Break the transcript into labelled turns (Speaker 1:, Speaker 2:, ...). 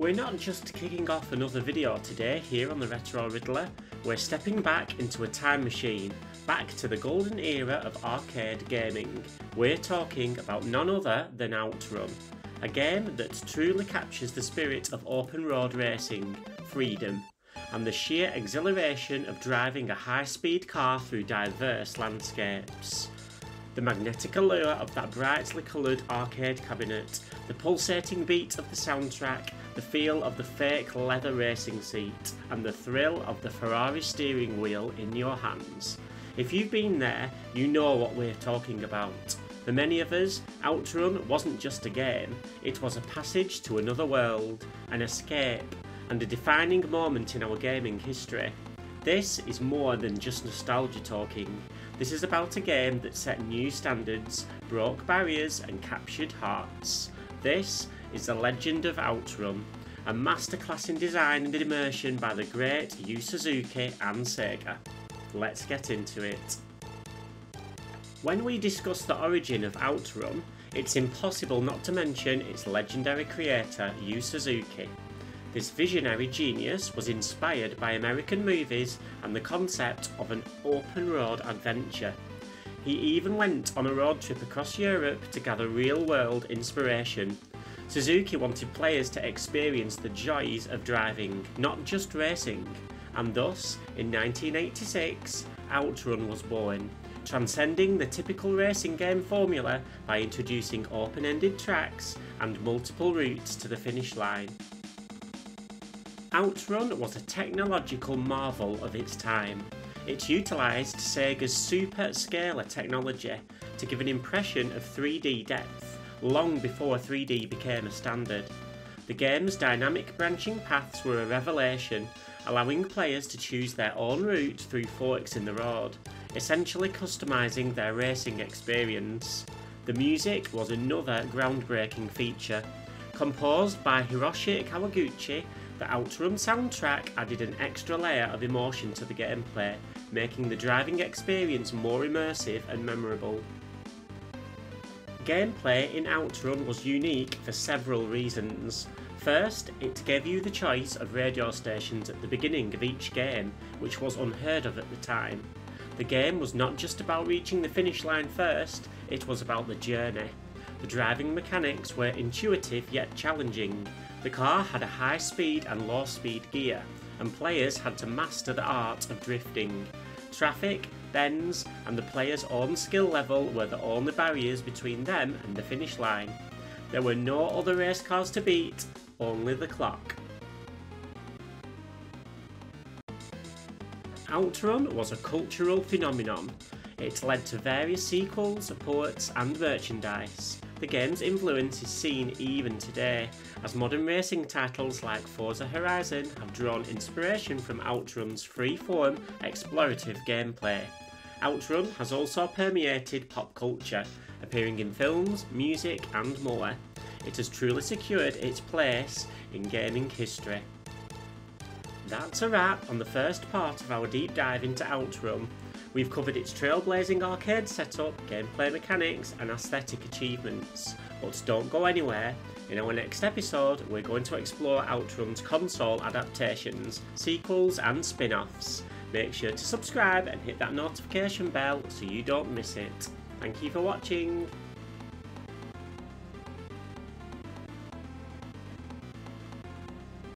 Speaker 1: We're not just kicking off another video today here on the Retro Riddler, we're stepping back into a time machine, back to the golden era of arcade gaming. We're talking about none other than OutRun, a game that truly captures the spirit of open road racing, freedom, and the sheer exhilaration of driving a high-speed car through diverse landscapes. The magnetic allure of that brightly coloured arcade cabinet, the pulsating beat of the soundtrack, the feel of the fake leather racing seat, and the thrill of the Ferrari steering wheel in your hands. If you've been there, you know what we're talking about. For many of us, OutRun wasn't just a game, it was a passage to another world, an escape, and a defining moment in our gaming history. This is more than just nostalgia talking. This is about a game that set new standards, broke barriers and captured hearts. This is the legend of OutRun, a masterclass in design and immersion by the great Yu Suzuki and Sega. Let's get into it. When we discuss the origin of OutRun, it's impossible not to mention its legendary creator Yu Suzuki. This visionary genius was inspired by American movies and the concept of an open road adventure. He even went on a road trip across Europe to gather real-world inspiration. Suzuki wanted players to experience the joys of driving, not just racing, and thus, in 1986, OutRun was born, transcending the typical racing game formula by introducing open-ended tracks and multiple routes to the finish line. OutRun was a technological marvel of its time. It utilised Sega's super scaler technology to give an impression of 3D depth, long before 3D became a standard. The game's dynamic branching paths were a revelation, allowing players to choose their own route through forks in the road, essentially customising their racing experience. The music was another groundbreaking feature. Composed by Hiroshi Kawaguchi, the OutRun soundtrack added an extra layer of emotion to the gameplay, making the driving experience more immersive and memorable. Gameplay in OutRun was unique for several reasons. First, it gave you the choice of radio stations at the beginning of each game, which was unheard of at the time. The game was not just about reaching the finish line first, it was about the journey. The driving mechanics were intuitive yet challenging. The car had a high speed and low speed gear, and players had to master the art of drifting. Traffic, bends, and the player's own skill level were the only barriers between them and the finish line. There were no other race cars to beat, only the clock. OutRun was a cultural phenomenon. It led to various sequels, ports, and merchandise. The game's influence is seen even today, as modern racing titles like Forza Horizon have drawn inspiration from OutRun's free-form, explorative gameplay. OutRun has also permeated pop culture, appearing in films, music, and more. It has truly secured its place in gaming history. That's a wrap on the first part of our deep dive into OutRun. We've covered its trailblazing arcade setup, gameplay mechanics and aesthetic achievements. But don't go anywhere, in our next episode we're going to explore OutRun's console adaptations, sequels and spin-offs. Make sure to subscribe and hit that notification bell so you don't miss it. Thank you for watching.